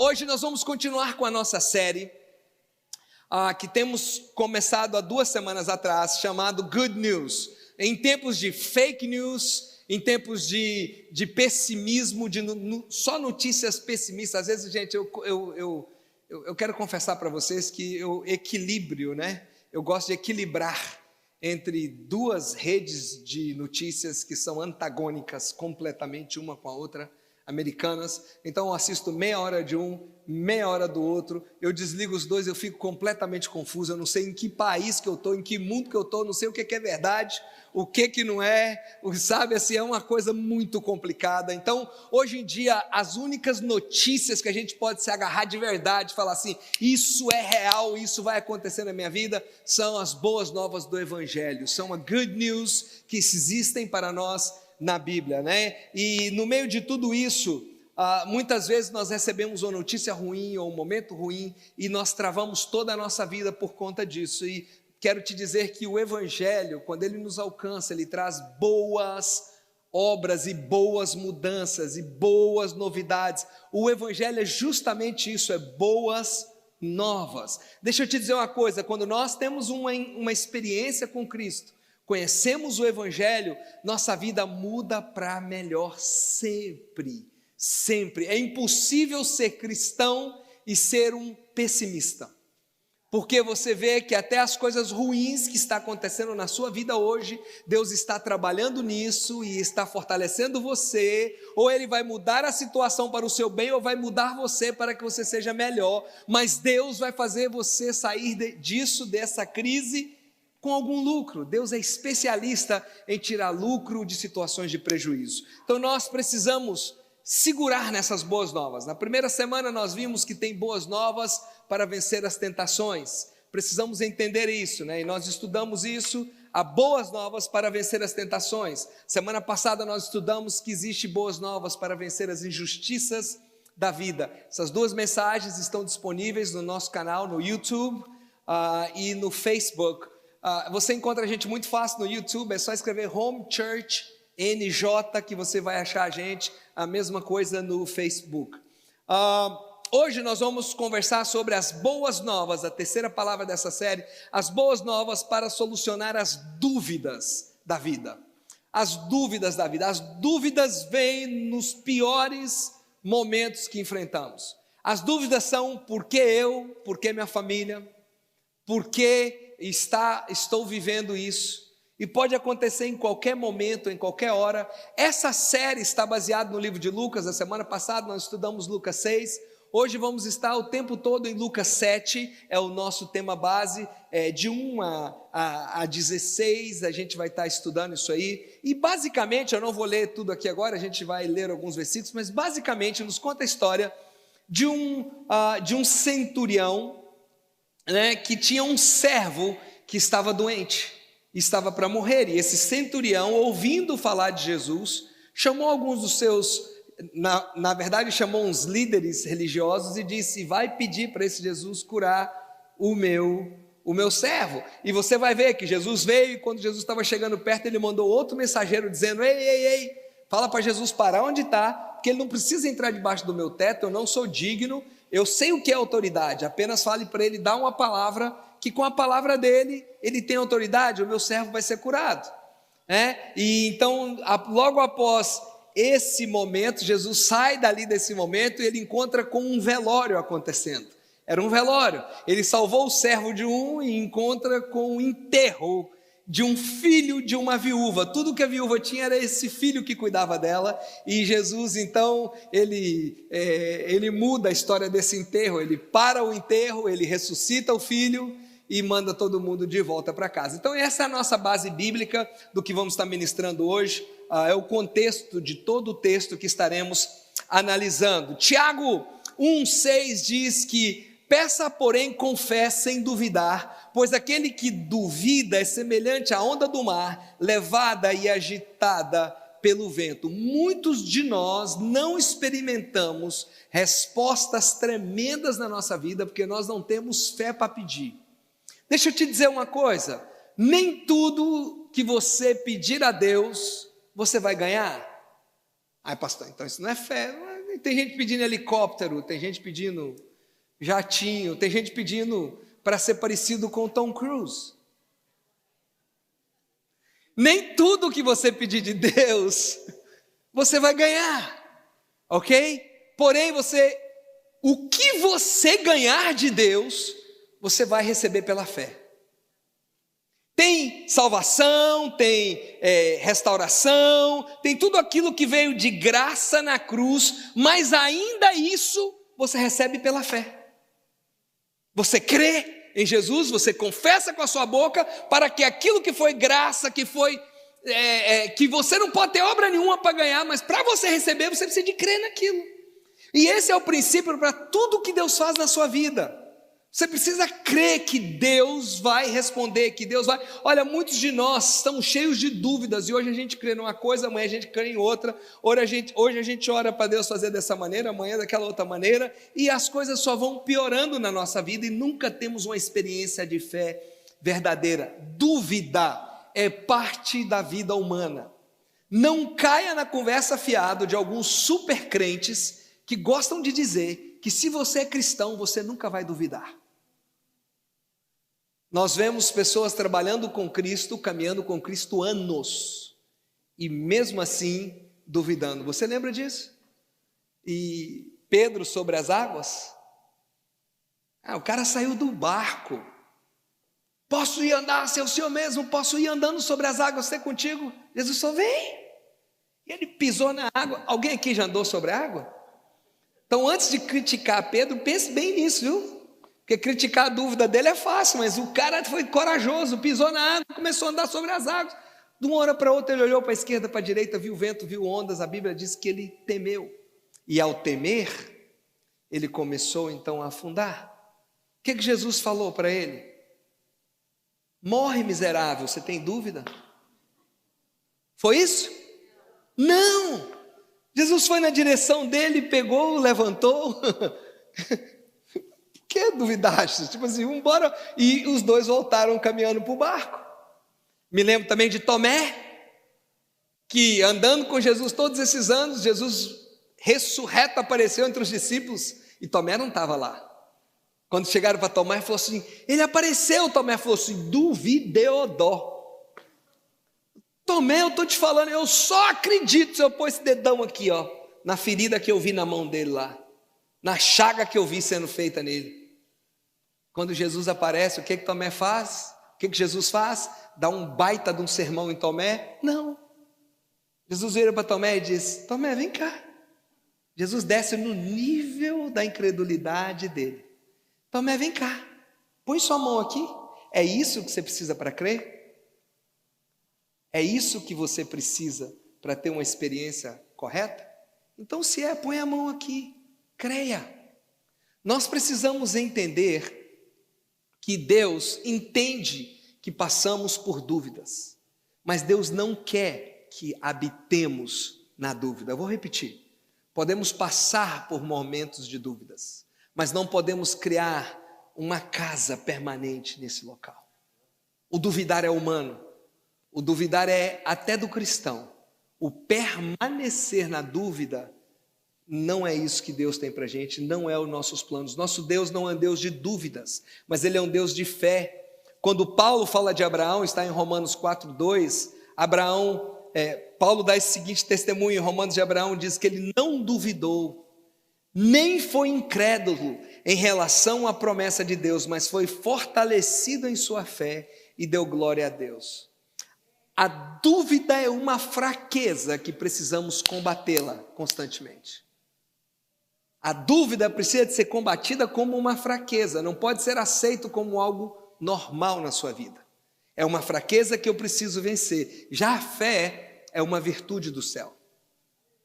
Hoje nós vamos continuar com a nossa série, que temos começado há 2 semanas atrás, chamado Good News. Em tempos de fake news, em tempos de pessimismo, só notícias pessimistas. Às vezes, gente, eu quero confessar para vocês que eu equilíbrio, né? Eu gosto de equilibrar entre 2 redes de notícias que são antagônicas completamente uma com a outra, americanas. Então eu assisto meia hora de um, meia hora do outro, eu desligo os 2, eu fico completamente confuso, eu não sei em que país que eu estou, em que mundo que eu estou, não sei o que é verdade, o que não é, sabe, assim, é uma coisa muito complicada. Então, hoje em dia, as únicas notícias que a gente pode se agarrar de verdade, falar assim, isso é real, isso vai acontecer na minha vida, são as boas novas do Evangelho, são a good news que existem para nós na Bíblia, né? E no meio de tudo isso, muitas vezes nós recebemos uma notícia ruim ou um momento ruim e nós travamos toda a nossa vida por conta disso. E quero te dizer que o Evangelho, quando ele nos alcança, ele traz boas obras e boas mudanças e boas novidades. O Evangelho é justamente isso, é boas novas. Deixa eu te dizer uma coisa, quando nós temos uma experiência com Cristo, conhecemos o Evangelho, nossa vida muda para melhor sempre, sempre. É impossível ser cristão e ser um pessimista, porque você vê que até as coisas ruins que está acontecendo na sua vida hoje, Deus está trabalhando nisso e está fortalecendo você, ou Ele vai mudar a situação para o seu bem, ou vai mudar você para que você seja melhor, mas Deus vai fazer você sair dessa crise com algum lucro. Deus é especialista em tirar lucro de situações de prejuízo. Então nós precisamos segurar nessas boas novas. Na primeira semana nós vimos que tem boas novas para vencer as tentações. Precisamos entender isso, né? E nós estudamos isso, há boas novas para vencer as tentações. Semana passada nós estudamos que existe boas novas para vencer as injustiças da vida. Essas 2 mensagens estão disponíveis no nosso canal, no YouTube e no Facebook. Você encontra a gente muito fácil no YouTube, é só escrever Home Church NJ que você vai achar a gente, a mesma coisa no Facebook. Hoje nós vamos conversar sobre as boas novas, a terceira palavra dessa série, as boas novas para solucionar as dúvidas da vida. As dúvidas da vida, as dúvidas vêm nos piores momentos que enfrentamos. As dúvidas são por que eu, por que minha família, por que estou vivendo isso, e pode acontecer em qualquer momento, em qualquer hora. Essa série está baseada no livro de Lucas. A semana passada nós estudamos Lucas 6, hoje vamos estar o tempo todo em Lucas 7, é o nosso tema base, de 1 a 16, a gente vai estar estudando isso aí, e basicamente, eu não vou ler tudo aqui agora, a gente vai ler alguns versículos, mas basicamente nos conta a história de um centurião, né, que tinha um servo que estava doente, estava para morrer, e esse centurião, ouvindo falar de Jesus, chamou alguns dos seus, na verdade chamou uns líderes religiosos e disse, vai pedir para esse Jesus curar o meu servo. E você vai ver que Jesus veio, e quando Jesus estava chegando perto, ele mandou outro mensageiro dizendo, ei, fala para Jesus parar onde está, porque ele não precisa entrar debaixo do meu teto, eu não sou digno, eu sei o que é autoridade, apenas fale para ele, dá uma palavra, que com a palavra dele, ele tem autoridade, o meu servo vai ser curado. E então, logo após esse momento, Jesus sai dali desse momento e ele encontra com um velório acontecendo. Era um velório, ele salvou o servo de um e encontra com o enterro de um filho de uma viúva. Tudo que a viúva tinha era esse filho que cuidava dela, e Jesus então, ele muda a história desse enterro, ele para o enterro, ele ressuscita o filho e manda todo mundo de volta para casa. Então essa é a nossa base bíblica do que vamos estar ministrando hoje, é o contexto de todo o texto que estaremos analisando. Tiago 1,6 diz que, peça porém com fé sem duvidar, pois aquele que duvida é semelhante à onda do mar, levada e agitada pelo vento. Muitos de nós não experimentamos respostas tremendas na nossa vida, porque nós não temos fé para pedir. Deixa eu te dizer uma coisa, nem tudo que você pedir a Deus, você vai ganhar. Pastor, então isso não é fé, Tem gente pedindo helicóptero, tem gente pedindo jatinho, tem gente pedindo para ser parecido com Tom Cruise. Nem tudo que você pedir de Deus, você vai ganhar, ok? Porém, o que você ganhar de Deus, você vai receber pela fé. Tem salvação, tem restauração, tem tudo aquilo que veio de graça na cruz, mas ainda isso você recebe pela fé. Você crê em Jesus, você confessa com a sua boca, para que aquilo que foi graça, que você não pode ter obra nenhuma para ganhar, mas para você receber, você precisa de crer naquilo. E esse é o princípio para tudo que Deus faz na sua vida. Você precisa crer que Deus vai responder, que Deus vai... Olha, muitos de nós estamos cheios de dúvidas, e hoje a gente crê numa coisa, amanhã a gente crê em outra, hoje a gente ora para Deus fazer dessa maneira, amanhã daquela outra maneira, e as coisas só vão piorando na nossa vida, e nunca temos uma experiência de fé verdadeira. Dúvida é parte da vida humana. Não caia na conversa fiada de alguns super crentes que gostam de dizer que se você é cristão, você nunca vai duvidar. Nós vemos pessoas trabalhando com Cristo, caminhando com Cristo anos, e mesmo assim duvidando. Você lembra disso? E Pedro sobre as águas? O cara saiu do barco. Posso ir andar, se é o Senhor mesmo, posso ir andando sobre as águas, ser contigo? Jesus só vem. E ele pisou na água. Alguém aqui já andou sobre a água? Então, antes de criticar Pedro, pense bem nisso, viu? Porque criticar a dúvida dele é fácil, mas o cara foi corajoso, pisou na água, começou a andar sobre as águas. De uma hora para outra ele olhou para a esquerda, para a direita, viu vento, viu ondas. A Bíblia diz que ele temeu. E ao temer, ele começou então a afundar. O que Jesus falou para ele? Morre, miserável, você tem dúvida? Foi isso? Não! Jesus foi na direção dele, pegou, levantou. Por que duvidaste? Tipo assim, vamos embora. E os dois voltaram caminhando para o barco. Me lembro também de Tomé, que andando com Jesus todos esses anos, Jesus ressurreto apareceu entre os discípulos e Tomé não estava lá. Quando chegaram para Tomé, falou assim, ele apareceu. Tomé falou assim, duvideodó. Tomé, eu estou te falando, eu só acredito se eu pôr esse dedão aqui, ó, na ferida que eu vi na mão dele lá, na chaga que eu vi sendo feita nele. Quando Jesus aparece, o que Tomé faz? O que Jesus faz? Dá um baita de um sermão em Tomé? Não. Jesus vira para Tomé e diz, Tomé, vem cá. Jesus desce no nível da incredulidade dele. Tomé, vem cá, põe sua mão aqui. É isso que você precisa para crer? É isso que você precisa para ter uma experiência correta? Então, se é, põe a mão aqui, creia. Nós precisamos entender que Deus entende que passamos por dúvidas, mas Deus não quer que habitemos na dúvida. Eu vou repetir. Podemos passar por momentos de dúvidas, mas não podemos criar uma casa permanente nesse local. O duvidar é humano. O duvidar é até do cristão. O permanecer na dúvida não é isso que Deus tem para a gente, não é os nossos planos. Nosso Deus não é um Deus de dúvidas, mas Ele é um Deus de fé. Quando Paulo fala de Abraão, está em Romanos 4:2, Paulo dá esse seguinte testemunho em Romanos de Abraão, diz que ele não duvidou, nem foi incrédulo em relação à promessa de Deus, mas foi fortalecido em sua fé e deu glória a Deus. A dúvida é uma fraqueza que precisamos combatê-la constantemente. A dúvida precisa de ser combatida como uma fraqueza, não pode ser aceito como algo normal na sua vida. É uma fraqueza que eu preciso vencer. Já a fé é uma virtude do céu.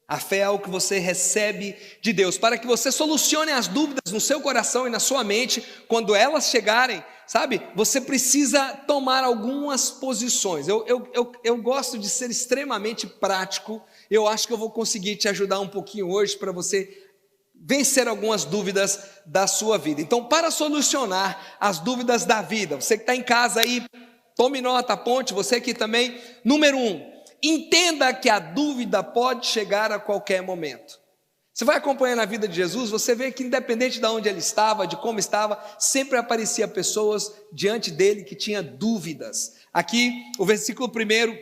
A fé é algo que você recebe de Deus, para que você solucione as dúvidas no seu coração e na sua mente, quando elas chegarem, sabe? Você precisa tomar algumas posições. Eu gosto de ser extremamente prático, eu acho que eu vou conseguir te ajudar um pouquinho hoje para você vencer algumas dúvidas da sua vida. Então, para solucionar as dúvidas da vida, você que está em casa aí, tome nota, aponte, você aqui também. Número 1, entenda que a dúvida pode chegar a qualquer momento. Você vai acompanhando a vida de Jesus, você vê que independente de onde ele estava, de como estava, sempre aparecia pessoas diante dele que tinham dúvidas. Aqui, o versículo 1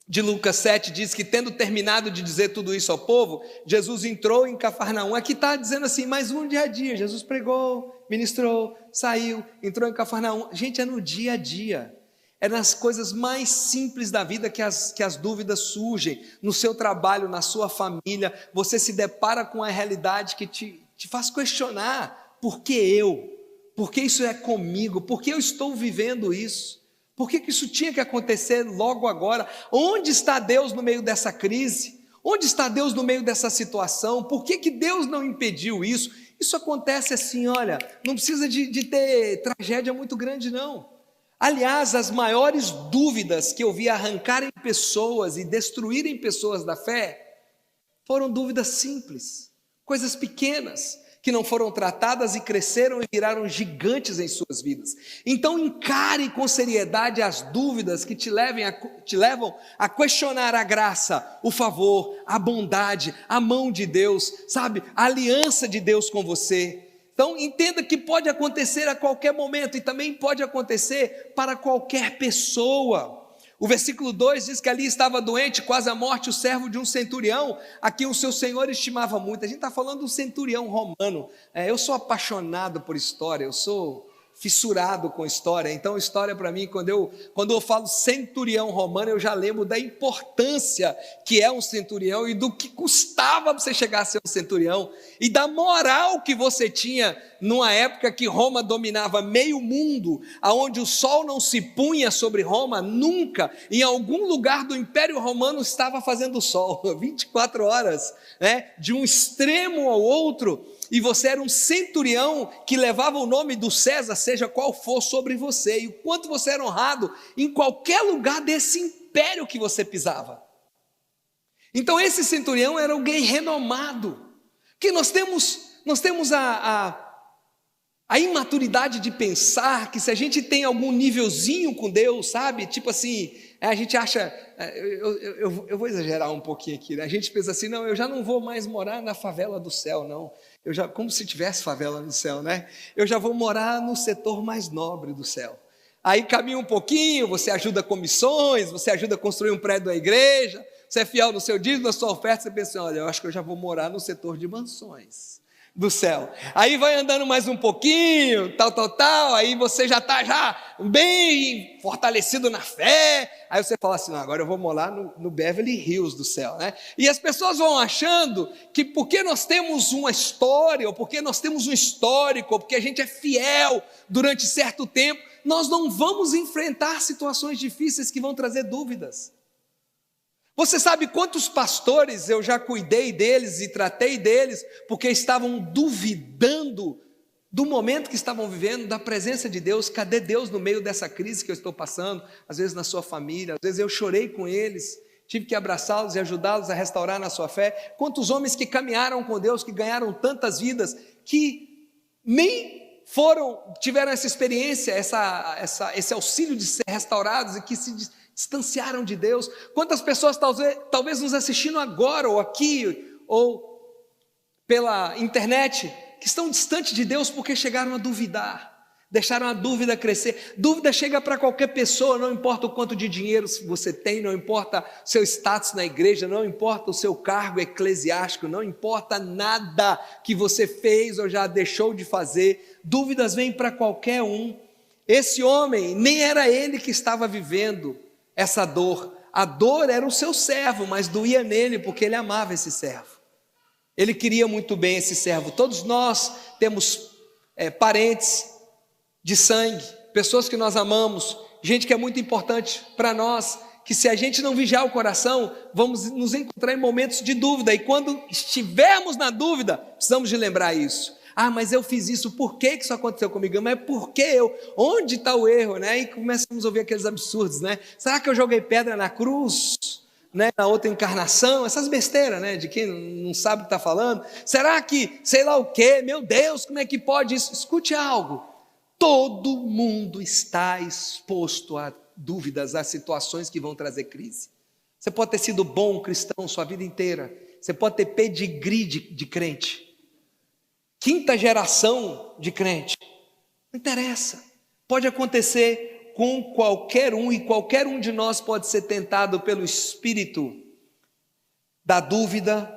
de Lucas 7 diz que, tendo terminado de dizer tudo isso ao povo, Jesus entrou em Cafarnaum. Aqui está dizendo assim, mais um dia a dia. Jesus pregou, ministrou, saiu, entrou em Cafarnaum. Gente, é no dia a dia. É nas coisas mais simples da vida que as dúvidas surgem. No seu trabalho, na sua família, você se depara com a realidade que te faz questionar: por que eu? Por que isso é comigo? Por que eu estou vivendo isso? Por que isso tinha que acontecer logo agora? Onde está Deus no meio dessa crise? Onde está Deus no meio dessa situação? Por que Deus não impediu isso? Isso acontece assim, olha, não precisa de ter tragédia muito grande não. Aliás, as maiores dúvidas que eu vi arrancarem pessoas e destruírem pessoas da fé foram dúvidas simples, coisas pequenas, que não foram tratadas e cresceram e viraram gigantes em suas vidas. Então encare com seriedade as dúvidas que te levam a questionar a graça, o favor, a bondade, a mão de Deus, sabe, a aliança de Deus com você. Então entenda que pode acontecer a qualquer momento e também pode acontecer para qualquer pessoa. O versículo 2 diz que ali estava doente, quase à morte, o servo de um centurião, a quem o seu senhor estimava muito. A gente está falando do centurião romano. Eu sou apaixonado por história, eu sou fissurado com história. Então história para mim, quando eu falo centurião romano, eu já lembro da importância que é um centurião e do que custava para você chegar a ser um centurião e da moral que você tinha numa época que Roma dominava meio mundo, aonde o sol não se punha sobre Roma nunca. Em algum lugar do Império Romano estava fazendo sol 24 horas, né? De um extremo ao outro. E você era um centurião que levava o nome do César, seja qual for, sobre você, e o quanto você era honrado em qualquer lugar desse império que você pisava. Então esse centurião era alguém renomado, que nós temos a imaturidade de pensar que se a gente tem algum nívelzinho com Deus, sabe, tipo assim, a gente acha, eu vou exagerar um pouquinho aqui, né? A gente pensa assim, não, eu já não vou mais morar na favela do céu, não, como se tivesse favela no céu, né? Eu já vou morar no setor mais nobre do céu. Aí caminha um pouquinho, você ajuda com missões, você ajuda a construir um prédio da igreja, você é fiel no seu dízimo, na sua oferta, você pensa, olha, eu acho que eu já vou morar no setor de mansões do céu. Aí vai andando mais um pouquinho, tal, aí você já está bem fortalecido na fé, aí você fala assim, não, agora eu vou morar no Beverly Hills do céu, né? E as pessoas vão achando que porque nós temos uma história, ou porque nós temos um histórico, ou porque a gente é fiel durante certo tempo, nós não vamos enfrentar situações difíceis que vão trazer dúvidas. Você sabe quantos pastores eu já cuidei deles e tratei deles, porque estavam duvidando do momento que estavam vivendo, da presença de Deus. Cadê Deus no meio dessa crise que eu estou passando? Às vezes na sua família, às vezes eu chorei com eles, tive que abraçá-los e ajudá-los a restaurar na sua fé. Quantos homens que caminharam com Deus, que ganharam tantas vidas, que nem tiveram essa experiência, esse auxílio de ser restaurados e que se distanciaram de Deus. Quantas pessoas talvez nos assistindo agora, ou aqui, ou pela internet, que estão distantes de Deus porque chegaram a duvidar, deixaram a dúvida crescer. Dúvida chega para qualquer pessoa, não importa o quanto de dinheiro você tem, não importa o seu status na igreja, não importa o seu cargo eclesiástico, não importa nada que você fez ou já deixou de fazer, dúvidas vêm para qualquer um. Esse homem, nem era ele que estava vivendo essa dor, a dor era o seu servo, mas doía nele porque ele amava esse servo, ele queria muito bem esse servo. Todos nós temos parentes de sangue, pessoas que nós amamos, gente que é muito importante para nós, que se a gente não vigiar o coração, vamos nos encontrar em momentos de dúvida, e quando estivermos na dúvida, precisamos de lembrar isso. Ah, mas eu fiz isso, por que isso aconteceu comigo? Mas por que eu? Onde está o erro? Né? E começamos a ouvir aqueles absurdos, né? Será que eu joguei pedra na cruz? Né? Na outra encarnação? Essas besteiras, né? De quem não sabe o que está falando. Será que, sei lá o quê? Meu Deus, como é que pode isso? Escute algo. Todo mundo está exposto a dúvidas, a situações que vão trazer crise. Você pode ter sido bom cristão sua vida inteira, Você pode ter pedigree de crente, quinta geração de crente, não interessa. Pode acontecer com qualquer um, e qualquer um de nós pode ser tentado pelo espírito da dúvida,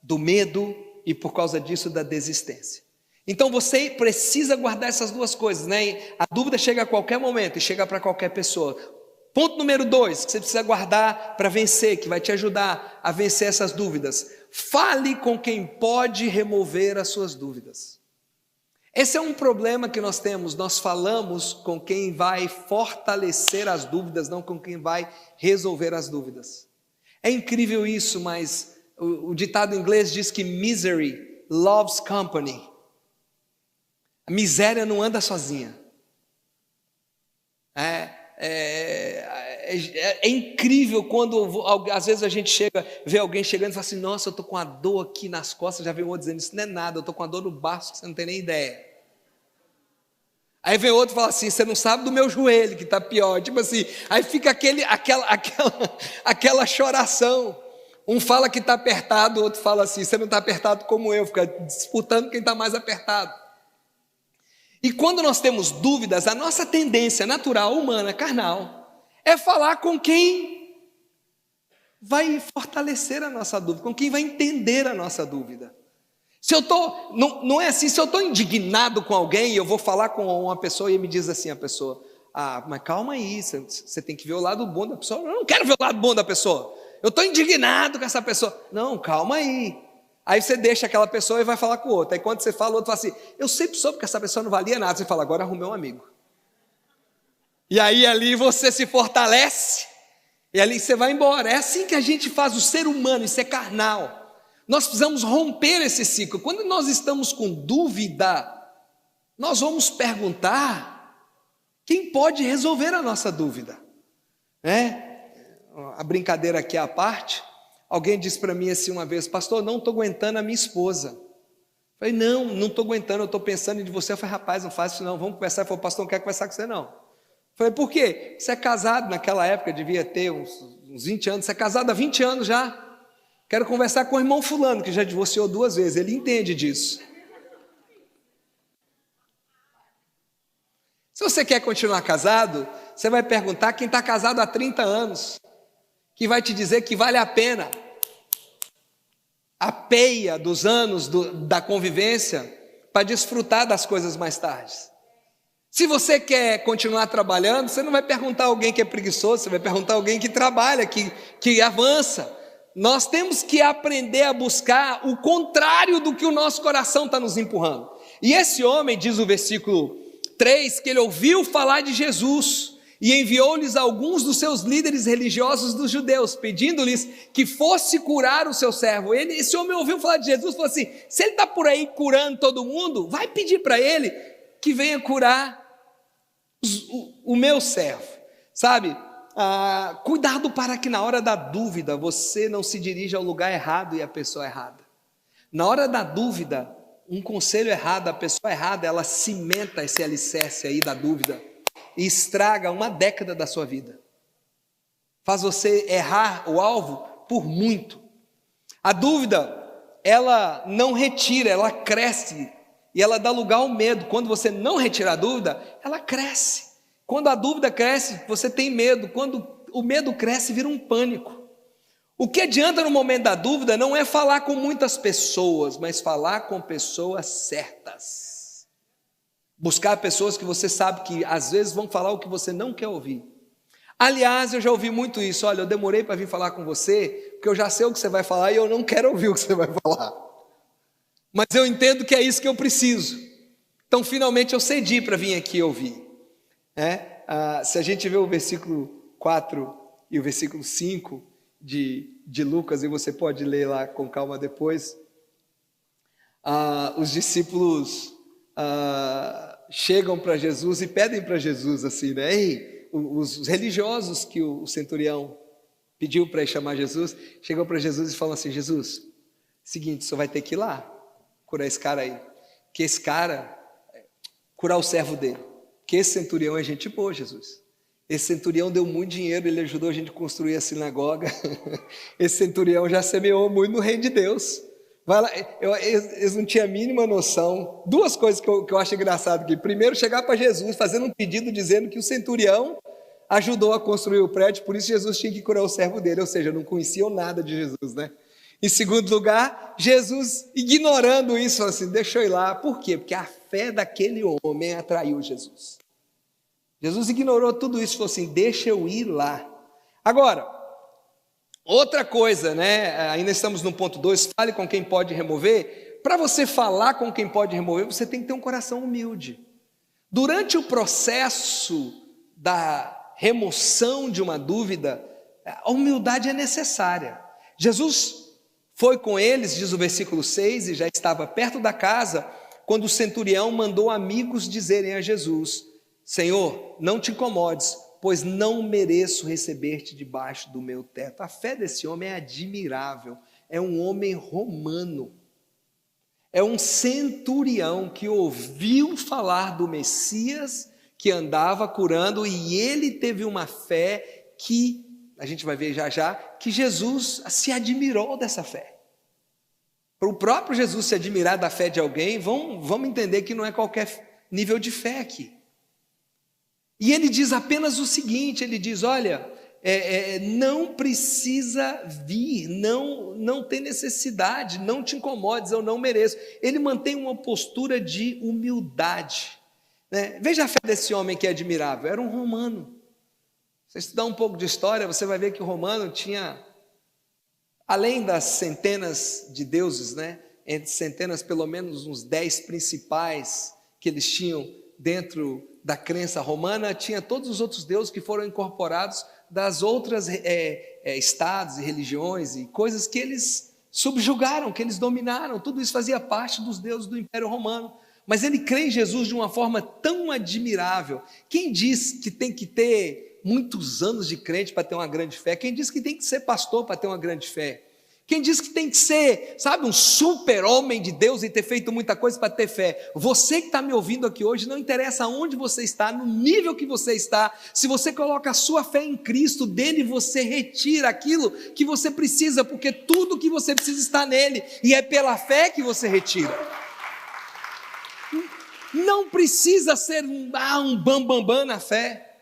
do medo e por causa disso da desistência. Então você precisa guardar essas duas coisas, né? A dúvida chega a qualquer momento e chega para qualquer pessoa. Ponto número 2, que você precisa guardar para vencer, que vai te ajudar a vencer essas dúvidas. Fale com quem pode remover as suas dúvidas. Esse é um problema que nós temos, nós falamos com quem vai fortalecer as dúvidas, não com quem vai resolver as dúvidas. É incrível isso, mas o ditado em inglês diz que misery loves company. A miséria não anda sozinha. É incrível quando às vezes a gente vê alguém chegando e fala assim, nossa, eu estou com uma dor aqui nas costas, já vem outro dizendo, isso não é nada, eu estou com uma dor no baço, que você não tem nem ideia. Aí vem outro e fala assim, você não sabe do meu joelho que está pior, tipo assim, aí fica aquela choração. Um fala que está apertado, o outro fala assim, você não está apertado como eu, fica disputando quem está mais apertado. E quando nós temos dúvidas, a nossa tendência natural, humana, carnal, é falar com quem vai fortalecer a nossa dúvida, com quem vai entender a nossa dúvida. Se eu estou, não é assim, se eu estou indignado com alguém, eu vou falar com uma pessoa e me diz assim a pessoa, mas calma aí, você tem que ver o lado bom da pessoa. Eu não quero ver o lado bom da pessoa, eu estou indignado com essa pessoa. Não, calma aí. Aí você deixa aquela pessoa e vai falar com o outro. Aí quando você fala, o outro fala assim, eu sempre soube que essa pessoa não valia nada. Você fala, agora arrumei um amigo. E aí ali você se fortalece, e ali você vai embora. É assim que a gente faz o ser humano, isso é carnal. Nós precisamos romper esse ciclo. Quando nós estamos com dúvida, nós vamos perguntar quem pode resolver a nossa dúvida. A brincadeira aqui à parte, alguém disse para mim assim uma vez, pastor, não estou aguentando a minha esposa. Eu falei, não estou aguentando, eu estou pensando em você. Eu falei, rapaz, não faz isso não, vamos conversar. Ele falou, pastor, não quero conversar com você não. Eu falei, por quê? Você é casado, naquela época devia ter uns 20 anos, você é casado há 20 anos já. Quero conversar com o irmão fulano, que já divorciou 2 vezes, ele entende disso. Se você quer continuar casado, você vai perguntar quem está casado há 30 anos, que vai te dizer que vale a pena a peia dos anos da convivência para desfrutar das coisas mais tarde. Se você quer continuar trabalhando, você não vai perguntar a alguém que é preguiçoso, você vai perguntar a alguém que trabalha, que avança. Nós temos que aprender a buscar o contrário do que o nosso coração está nos empurrando. E esse homem, diz o versículo 3, que ele ouviu falar de Jesus e enviou-lhes alguns dos seus líderes religiosos dos judeus, pedindo-lhes que fosse curar o seu servo. Esse homem ouviu falar de Jesus e falou assim, se ele está por aí curando todo mundo, vai pedir para ele que venha curar o meu servo, sabe? Cuidado para que na hora da dúvida você não se dirija ao lugar errado e à pessoa errada. Na hora da dúvida, um conselho errado, a pessoa errada, ela cimenta esse alicerce aí da dúvida e estraga 1 década da sua vida. Faz você errar o alvo por muito. A dúvida, ela não retira, ela cresce e ela dá lugar ao medo. Quando você não retira a dúvida, ela cresce. Quando a dúvida cresce, você tem medo. Quando o medo cresce, vira um pânico. O que adianta no momento da dúvida não é falar com muitas pessoas, mas falar com pessoas certas. Buscar pessoas que você sabe que às vezes vão falar o que você não quer ouvir. Aliás, eu já ouvi muito isso. Olha, eu demorei para vir falar com você, porque eu já sei o que você vai falar e eu não quero ouvir o que você vai falar. Mas eu entendo que é isso que eu preciso. Então, finalmente, eu cedi para vir aqui ouvir. Se a gente vê o versículo 4 e o versículo 5 de Lucas, e você pode ler lá com calma depois, os discípulos chegam para Jesus e pedem para Jesus assim, né? Ei, os religiosos que o centurião pediu para ir chamar Jesus, chegam para Jesus e falam assim, Jesus, seguinte, você vai ter que ir lá, curar esse cara aí, que esse cara, curar o servo dele. Que esse centurião é gente boa, Jesus. Esse centurião deu muito dinheiro, ele ajudou a gente a construir a sinagoga. Esse centurião já semeou muito no reino de Deus. Vai lá, eles não tinham a mínima noção. Duas coisas que eu acho engraçado aqui. Primeiro, chegar para Jesus fazendo um pedido dizendo que o centurião ajudou a construir o prédio, por isso Jesus tinha que curar o servo dele, ou seja, não conheciam nada de Jesus, né? Em segundo lugar, Jesus ignorando isso, falou assim, deixa eu ir lá. Por quê? Porque a fé daquele homem atraiu Jesus. Jesus ignorou tudo isso e falou assim, deixa eu ir lá. Agora, outra coisa, né? Ainda estamos no ponto 2, fale com quem pode remover. Para você falar com quem pode remover, você tem que ter um coração humilde. Durante o processo da remoção de uma dúvida, a humildade é necessária. Jesus foi com eles, diz o versículo 6, e já estava perto da casa, quando o centurião mandou amigos dizerem a Jesus, Senhor, não te incomodes, pois não mereço receber-te debaixo do meu teto. A fé desse homem é admirável, é um homem romano, é um centurião que ouviu falar do Messias, que andava curando, e ele teve uma fé que, a gente vai ver já já, que Jesus se admirou dessa fé. Para o próprio Jesus se admirar da fé de alguém, vamos entender que não é qualquer nível de fé aqui. E ele diz apenas o seguinte, ele diz, olha, não precisa vir, não tem necessidade, não te incomodes, eu não mereço. Ele mantém uma postura de humildade. Né? Veja a fé desse homem que é admirável, era um romano. Se você estudar um pouco de história, você vai ver que o romano tinha, além das centenas de deuses, né? Entre centenas, pelo menos uns 10 principais que eles tinham dentro da crença romana, tinha todos os outros deuses que foram incorporados das outras estados e religiões e coisas que eles subjugaram, que eles dominaram, tudo isso fazia parte dos deuses do Império Romano. Mas ele crê em Jesus de uma forma tão admirável. Quem diz que tem que ter muitos anos de crente para ter uma grande fé? Quem diz que tem que ser pastor para ter uma grande fé? Quem diz que tem que ser, sabe, um super-homem de Deus e ter feito muita coisa para ter fé? Você que está me ouvindo aqui hoje, não interessa onde você está, no nível que você está, se você coloca a sua fé em Cristo, dele você retira aquilo que você precisa, porque tudo que você precisa está nele, e é pela fé que você retira. Não precisa ser um bambambam na fé.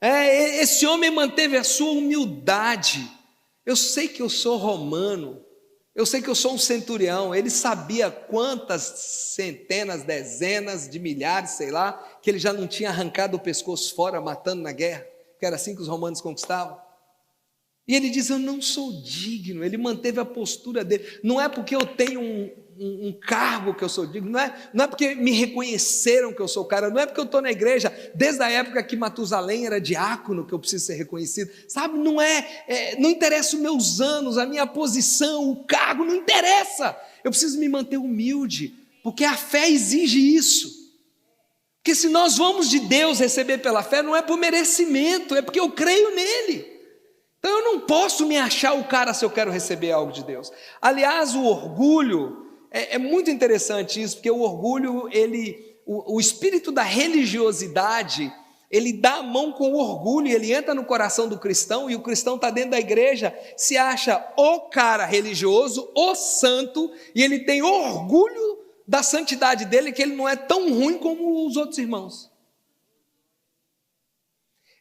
Esse homem manteve a sua humildade. Eu sei que eu sou romano, eu sei que eu sou um centurião. Ele sabia quantas centenas, dezenas de milhares, sei lá, que ele já não tinha arrancado o pescoço fora, matando na guerra, que era assim que os romanos conquistavam. E ele diz, eu não sou digno. Ele manteve a postura dele. Não é porque eu tenho um cargo que eu sou digno, não é porque me reconheceram que eu sou o cara, não é porque eu estou na igreja desde a época que Matusalém era diácono que eu preciso ser reconhecido, sabe? Não interessa os meus anos, a minha posição, o cargo, não interessa. Eu preciso me manter humilde, porque a fé exige isso. Porque se nós vamos de Deus receber pela fé, não é por merecimento, é porque eu creio nele. Então eu não posso me achar o cara se eu quero receber algo de Deus. Aliás, o orgulho, é muito interessante isso, porque o orgulho, o espírito da religiosidade, ele dá a mão com o orgulho, ele entra no coração do cristão, e o cristão está dentro da igreja, se acha o cara religioso, o santo, e ele tem orgulho da santidade dele, que ele não é tão ruim como os outros irmãos.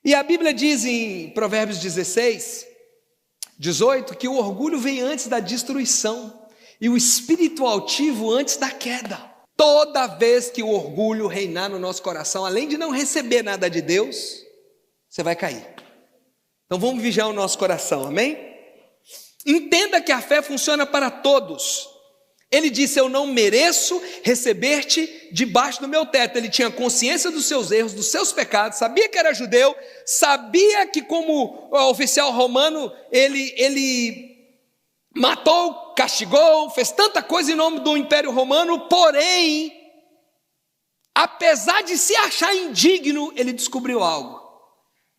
E a Bíblia diz em Provérbios 16, 18, que o orgulho vem antes da destruição, e o espírito altivo antes da queda. Toda vez que o orgulho reinar no nosso coração, além de não receber nada de Deus, você vai cair. Então vamos vigiar o nosso coração, amém? Entenda que a fé funciona para todos. Ele disse, eu não mereço receber-te debaixo do meu teto. Ele tinha consciência dos seus erros, dos seus pecados, sabia que era judeu, sabia que como oficial romano, ele matou, castigou, fez tanta coisa em nome do Império Romano, porém, apesar de se achar indigno, ele descobriu algo.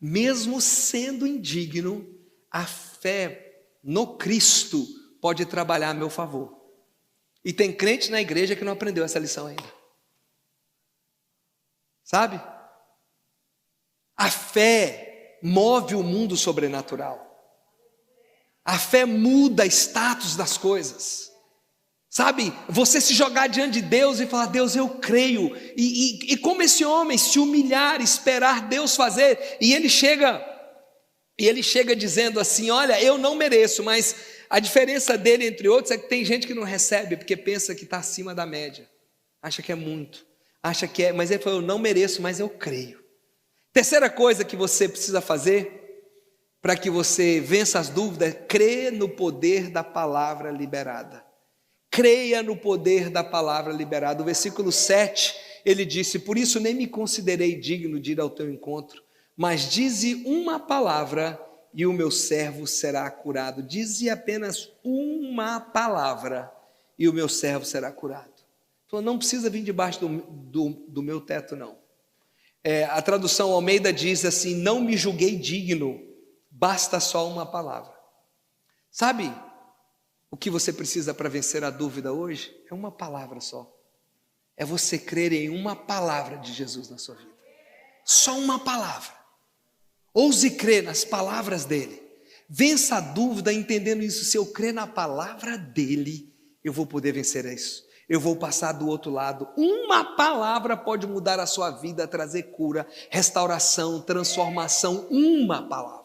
Mesmo sendo indigno, a fé no Cristo pode trabalhar a meu favor. E tem crente na igreja que não aprendeu essa lição ainda. Sabe? A fé move o mundo sobrenatural. A fé muda status das coisas. Sabe, você se jogar diante de Deus e falar: Deus, eu creio. E como esse homem se humilhar, esperar Deus fazer. E ele chega dizendo assim: olha, eu não mereço, mas a diferença dele entre outros é que tem gente que não recebe porque pensa que está acima da média. Acha que é muito, acha que é, mas ele falou: eu não mereço, mas eu creio. Terceira coisa que você precisa fazer para que você vença as dúvidas: crê no poder da palavra liberada. Creia no poder da palavra liberada. O versículo 7, ele disse: por isso nem me considerei digno de ir ao teu encontro, mas dize uma palavra e o meu servo será curado. Dize apenas uma palavra e o meu servo será curado. Então não precisa vir debaixo do meu teto, não. A tradução Almeida diz assim: não me julguei digno, basta só uma palavra. Sabe o que você precisa para vencer a dúvida hoje? É uma palavra só. É você crer em uma palavra de Jesus na sua vida. Só uma palavra. Ouse crer nas palavras dele. Vença a dúvida entendendo isso. Se eu crer na palavra dele, eu vou poder vencer isso. Eu vou passar do outro lado. Uma palavra pode mudar a sua vida, trazer cura, restauração, transformação. Uma palavra.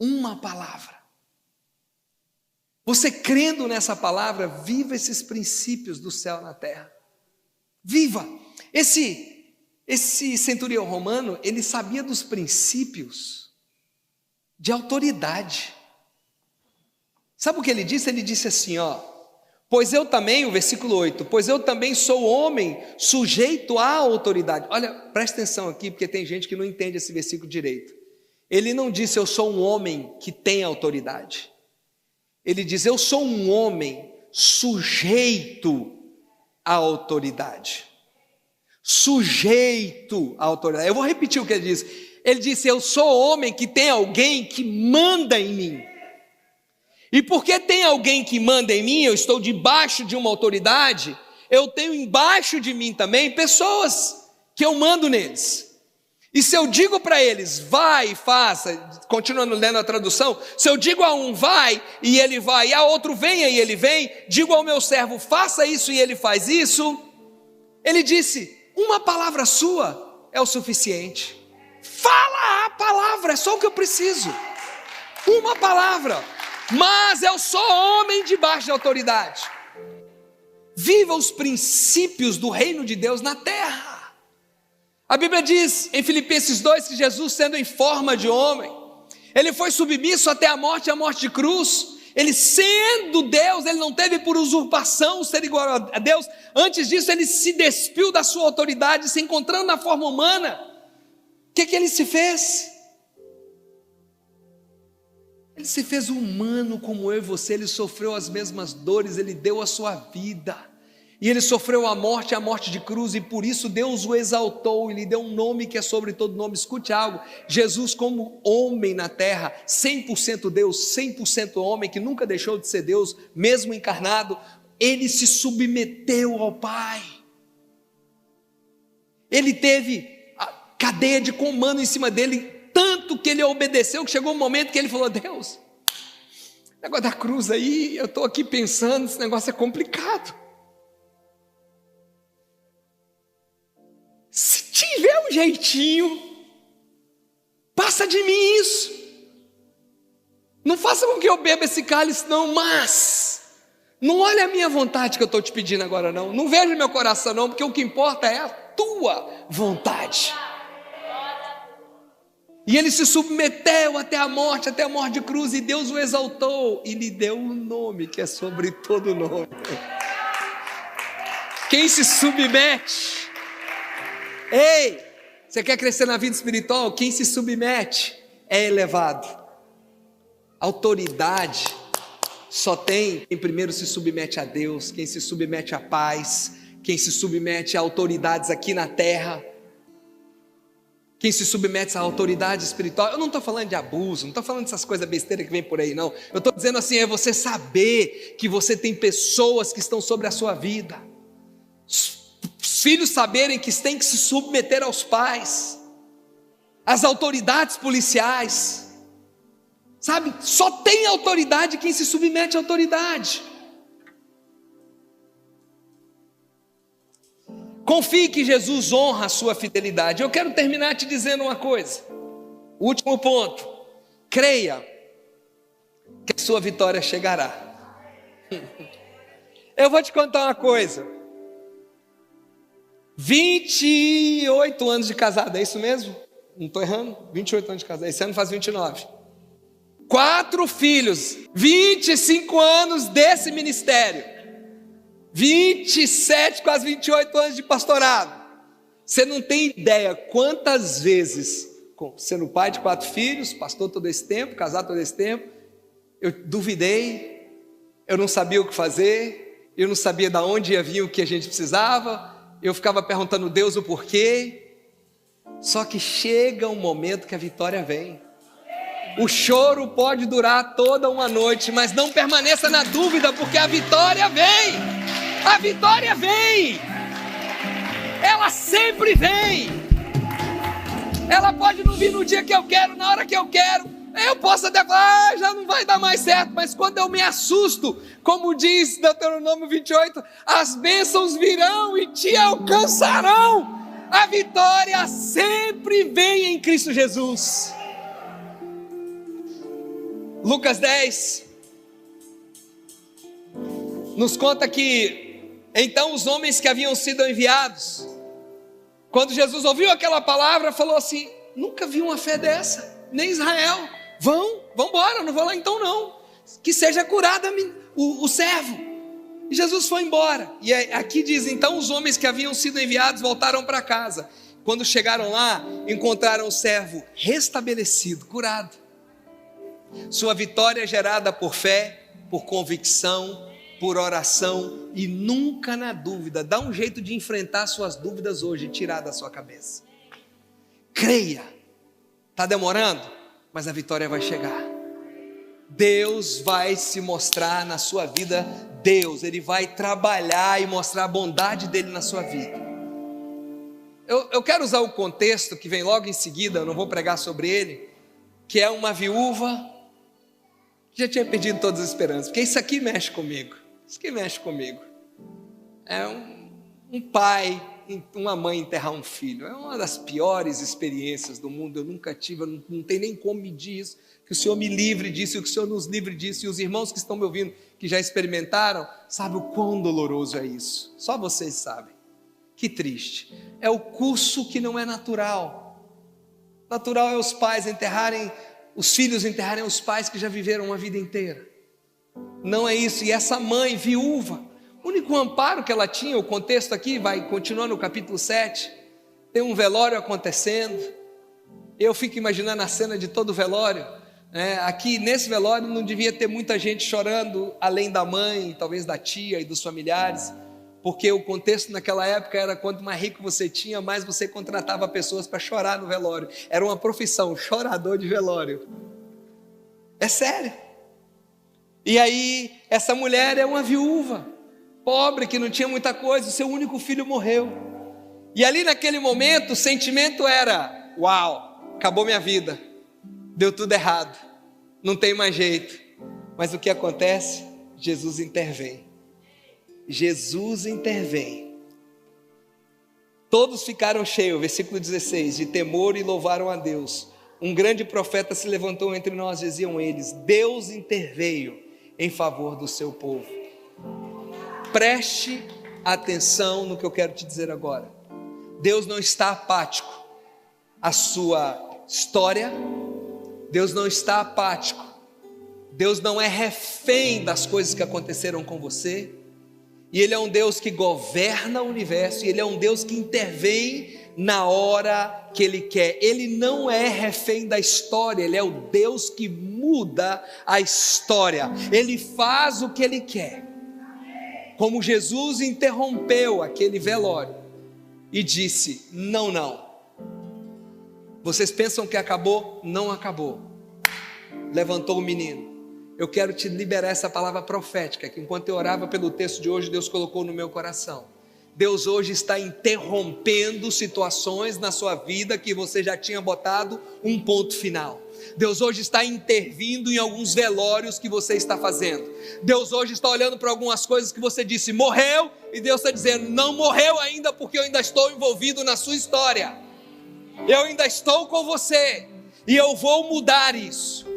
Uma palavra. Você crendo nessa palavra, viva esses princípios do céu na terra. Viva! Esse centurião romano, ele sabia dos princípios de autoridade. Sabe o que ele disse? Ele disse assim, pois eu também, o versículo 8, pois eu também sou homem sujeito à autoridade. Olha, presta atenção aqui, porque tem gente que não entende esse versículo direito. Ele não disse: eu sou um homem que tem autoridade. Ele diz: eu sou um homem sujeito à autoridade. Sujeito à autoridade. Eu vou repetir o que ele disse. Ele disse: eu sou homem que tem alguém que manda em mim. E porque tem alguém que manda em mim, eu estou debaixo de uma autoridade, eu tenho embaixo de mim também pessoas que eu mando neles. E se eu digo para eles: vai e faça, continuando lendo a tradução, se eu digo a um: vai, e ele vai, e a outro: venha, e ele vem, digo ao meu servo: faça isso, e ele faz isso. Ele disse: uma palavra sua é o suficiente. Fala a palavra, é só o que eu preciso. Uma palavra. Mas eu sou homem debaixo de autoridade. Viva os princípios do reino de Deus na terra. A Bíblia diz em Filipenses 2 que Jesus, sendo em forma de homem, ele foi submisso até a morte de cruz. Ele, sendo Deus, ele não teve por usurpação ser igual a Deus. Antes disso, ele se despiu da sua autoridade, se encontrando na forma humana. O que ele se fez? Ele se fez humano como eu e você. Ele sofreu as mesmas dores, ele deu a sua vida. E ele sofreu a morte de cruz, e por isso Deus o exaltou e lhe deu um nome que é sobre todo nome. Escute algo: Jesus, como homem na terra, 100% Deus, 100% homem, que nunca deixou de ser Deus, mesmo encarnado, ele se submeteu ao Pai. Ele teve a cadeia de comando em cima dele, tanto que ele obedeceu, que chegou um momento que ele falou: Deus, negócio da cruz aí, eu estou aqui pensando, esse negócio é complicado. Se tiver um jeitinho, passa de mim isso. Não faça com que eu beba esse cálice não, mas não olhe a minha vontade que eu estou te pedindo agora não. Não veja meu coração não, porque o que importa é a tua vontade. E ele se submeteu até a morte de cruz, e Deus o exaltou e lhe deu um nome que é sobre todo nome. Quem se submete... Ei, você quer crescer na vida espiritual? Quem se submete é elevado. Autoridade só tem quem primeiro se submete a Deus, quem se submete à paz, quem se submete a autoridades aqui na terra, quem se submete à autoridade espiritual. Eu não estou falando de abuso, não estou falando dessas coisas besteiras que vem por aí não. Eu estou dizendo assim, é você saber que você tem pessoas que estão sobre a sua vida. Os filhos saberem que têm que se submeter aos pais. as autoridades policiais. Sabe, só tem autoridade quem se submete à autoridade. Confie que Jesus honra a sua fidelidade. Eu quero terminar te dizendo uma coisa. Último ponto. Creia que a sua vitória chegará. Eu vou te contar uma coisa. 28 anos de casado, é isso mesmo? Não estou errando? 28 anos de casado. Esse ano faz 29. 4 filhos. 25 anos desse ministério. 27, quase 28 anos de pastorado. Você não tem ideia quantas vezes, sendo pai de 4 filhos, pastor todo esse tempo, casado todo esse tempo, eu duvidei, eu não sabia o que fazer, eu não sabia de onde ia vir o que a gente precisava, eu ficava perguntando a Deus o porquê. Só que chega um momento que a vitória vem. O choro pode durar toda uma noite, mas não permaneça na dúvida, porque a vitória vem. A vitória vem, ela sempre vem. Ela pode não vir no dia que eu quero, na hora que eu quero. Eu posso até falar, já não vai dar mais certo, mas quando eu me assusto, como diz Deuteronômio 28, as bênçãos virão e te alcançarão. A vitória sempre vem em Cristo Jesus. Lucas 10 nos conta que então os homens que haviam sido enviados, quando Jesus ouviu aquela palavra, falou assim: nunca vi uma fé dessa, nem Israel. Vão embora, não vou lá então não, que seja curado o servo. E Jesus foi embora. E aqui diz: então os homens que haviam sido enviados voltaram para casa. Quando chegaram lá, encontraram o servo restabelecido, curado. Sua vitória é gerada por fé, por convicção, por oração e nunca na dúvida. Dá um jeito de enfrentar suas dúvidas hoje e tirar da sua cabeça. Creia. Está demorando? Mas a vitória vai chegar. Deus vai se mostrar na sua vida. Deus, Ele vai trabalhar e mostrar a bondade dEle na sua vida. Eu quero usar o contexto que vem logo em seguida, eu não vou pregar sobre ele, que é uma viúva que já tinha perdido todas as esperanças, porque isso aqui mexe comigo. Isso aqui mexe comigo. É um pai, uma mãe enterrar um filho. É uma das piores experiências do mundo. Eu nunca tive, não tem nem como medir isso. Que o Senhor me livre disso, que o Senhor nos livre disso. E os irmãos que estão me ouvindo, que já experimentaram, sabem o quão doloroso é isso. Só vocês sabem. Que triste. É o curso que não é natural. Natural é os pais enterrarem, os filhos enterrarem os pais que já viveram uma vida inteira. Não é isso. E essa mãe viúva, o único amparo que ela tinha, o contexto aqui vai continuar no capítulo 7, tem um velório acontecendo. Eu fico imaginando a cena de todo o velório. Aqui nesse velório não devia ter muita gente chorando, além da mãe, talvez da tia e dos familiares, porque o contexto naquela época era: quanto mais rico você tinha, mais você contratava pessoas para chorar no velório. Era uma profissão, chorador de velório. É sério. E aí, essa mulher é uma viúva, pobre, que não tinha muita coisa, o seu único filho morreu. E ali naquele momento, o sentimento era: uau, acabou minha vida, deu tudo errado, não tem mais jeito. Mas o que acontece? Jesus intervém. Jesus intervém. Todos ficaram cheios, versículo 16, de temor e louvaram a Deus. Um grande profeta se levantou entre nós, diziam eles. Deus interveio em favor do seu povo. Preste atenção no que eu quero te dizer agora. Deus não está apático à sua história. Deus não está apático. Deus não é refém das coisas que aconteceram com você. E Ele é um Deus que governa o universo, e Ele é um Deus que intervém na hora que Ele quer. Ele não é refém da história, Ele é o Deus que muda a história. Ele faz o que Ele quer. Como Jesus interrompeu aquele velório e disse: não. Vocês pensam que acabou? Não acabou. Levantou o menino. Eu quero te liberar essa palavra profética, que enquanto eu orava pelo texto de hoje, Deus colocou no meu coração. Deus hoje está interrompendo situações na sua vida que você já tinha botado um ponto final. Deus hoje está intervindo em alguns velórios que você está fazendo. Deus hoje está olhando para algumas coisas que você disse, morreu, e Deus está dizendo, não morreu ainda, porque eu ainda estou envolvido na sua história. Eu ainda estou com você, e eu vou mudar isso.